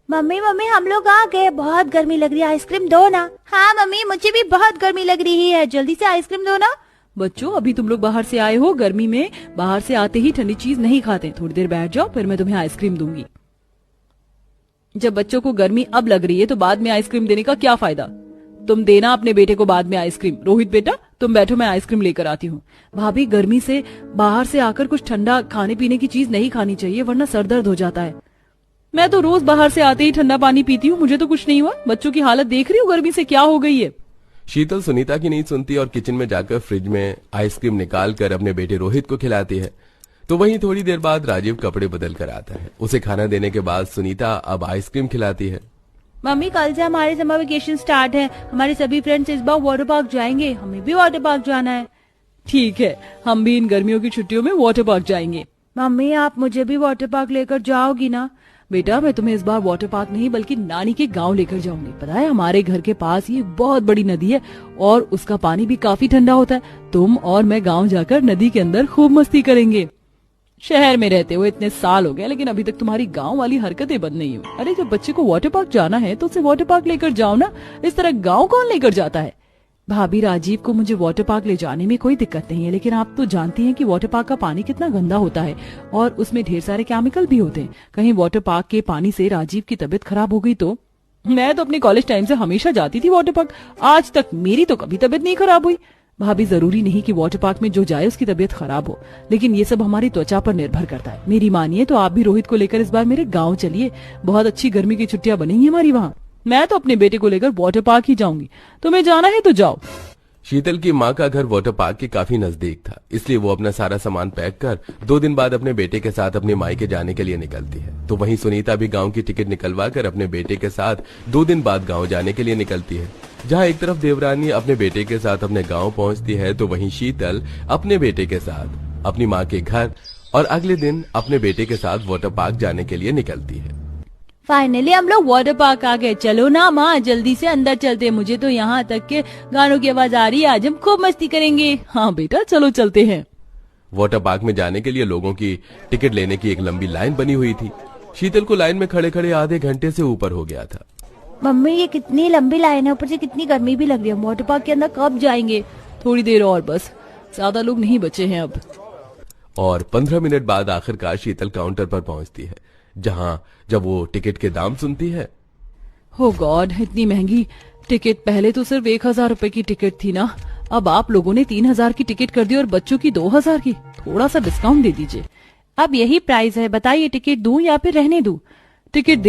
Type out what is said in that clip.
Mummy mummy हम लोग आ गए, बहुत गर्मी लग रही है, आइसक्रीम दो ना। हाँ मम्मी मुझे भी बहुत गर्मी लग रही है, जल्दी से आइसक्रीम दो ना। बच्चों अभी तुम लोग बाहर से आए हो, गर्मी में बाहर से आते ही ठंडी चीज नहीं खाते। थोड़ी देर बैठ जाओ, फिर मैं तुम्हें आइसक्रीम दूंगी। जब बच्चों को गर्मी अब लग रही है तो बाद में आइसक्रीम देने का क्या फायदा। तुम देना अपने बेटे को बाद में आइसक्रीम। रोहित बेटा तुम बैठो, मैं आइसक्रीम लेकर आती हूँ। भाभी गर्मी से बाहर से आकर कुछ ठंडा खाने पीने की चीज नहीं खानी चाहिए, वरना सर दर्द हो जाता है। मैं तो रोज बाहर से आते ही ठंडा पानी पीती हूँ, मुझे तो कुछ नहीं हुआ। बच्चों की हालत देख रही हूँ गर्मी से क्या हो गई है। शीतल सुनीता की नहीं सुनती और किचन में जाकर फ्रिज में आइसक्रीम निकाल कर अपने बेटे रोहित को खिलाती है। तो वहीं थोड़ी देर बाद राजीव कपड़े बदल कर आता है। उसे खाना देने के बाद सुनीता अब आइसक्रीम खिलाती है। मम्मी कल से हमारे समर वेकेशन स्टार्ट है, हमारे सभी फ्रेंड्स इस बार वाटर पार्क जाएंगे, हमें भी वाटर पार्क जाना है। ठीक है, हम भी इन गर्मियों की छुट्टियों में वाटर पार्क जाएंगे। मम्मी आप मुझे भी वाटर पार्क लेकर जाओगी ना। बेटा मैं तुम्हें इस बार वाटर पार्क नहीं बल्कि नानी के गांव लेकर जाऊंगी। पता है हमारे घर के पास ये बहुत बड़ी नदी है और उसका पानी भी काफी ठंडा होता है। तुम और मैं गांव जाकर नदी के अंदर खूब मस्ती करेंगे। शहर में रहते हुए इतने साल हो गए लेकिन अभी तक तुम्हारी गांव वाली हरकतें बंद नहीं हुई। अरे जब बच्चे को वाटर पार्क जाना है तो उसे वाटर पार्क लेकर जाओ ना, इस तरह गांव कौन लेकर जाता है। भाभी राजीव को मुझे वाटर पार्क ले जाने में कोई दिक्कत नहीं है, लेकिन आप तो जानती हैं कि वाटर पार्क का पानी कितना गंदा होता है और उसमें ढेर सारे केमिकल भी होते हैं। कहीं वाटर पार्क के पानी से राजीव की तबीयत खराब हो गई तो। मैं तो अपने कॉलेज टाइम से हमेशा जाती थी वाटर पार्क, आज तक मेरी तो कभी तबीयत नहीं खराब हुई। भाभी जरूरी नहीं कि वाटर पार्क में जो जाए उसकी तबीयत खराब हो, लेकिन ये सब हमारी त्वचा पर निर्भर करता है। मेरी मानिए तो आप भी रोहित को लेकर इस बार मेरे गाँव चलिए, बहुत अच्छी गर्मी की छुट्टियां बनेंगी हमारी वहाँ। मैं तो अपने बेटे को लेकर वाटर पार्क ही जाऊंगी, तुम्हें जाना है तो जाओ। शीतल की माँ का घर वाटर पार्क के काफी नजदीक था, इसलिए वो अपना सारा सामान पैक कर 2 दिन बाद अपने बेटे के साथ अपने मायके जाने के लिए निकलती है। तो वहीं सुनीता भी गांव की टिकट निकलवा कर अपने बेटे के साथ 2 दिन बाद गांव जाने के लिए निकलती है। जहां एक तरफ देवरानी अपने बेटे के साथ अपने गांव पहुंचती है तो वहीं शीतल अपने बेटे के साथ अपनी माँ के घर और अगले दिन अपने बेटे के साथ वाटर पार्क जाने के लिए निकलती है। फाइनली हम लोग वाटर पार्क आ गए। चलो ना माँ जल्दी से अंदर चलते, मुझे तो यहाँ तक के गानों की आवाज आ रही है, आज हम खूब मस्ती करेंगे। हाँ बेटा चलो चलते हैं। वाटर पार्क में जाने के लिए लोगों की टिकट लेने की एक लंबी लाइन बनी हुई थी। शीतल को लाइन में खड़े खड़े आधे घंटे से ऊपर हो गया था। मम्मी ये कितनी लंबी लाइन है, ऊपर से कितनी गर्मी भी लग रही है, वाटर पार्क के अंदर कब जाएंगे। थोड़ी देर और बस, ज्यादा लोग नहीं बचे हैं अब। और 15 मिनट बाद आखिरकार शीतल काउंटर पर पहुंचती है, जहां जब वो टिकट के दाम सुनती है। हो गॉड इतनी महंगी टिकट, पहले तो सिर्फ 1000 रुपए की टिकट थी ना, अब आप लोगों ने 3000 की टिकट कर दी और बच्चों की 2000 की। थोड़ा सा डिस्काउंट दे दीजिए। अब यही प्राइस है, बताइए टिकट दूं या फिर रहने दूं। टिकट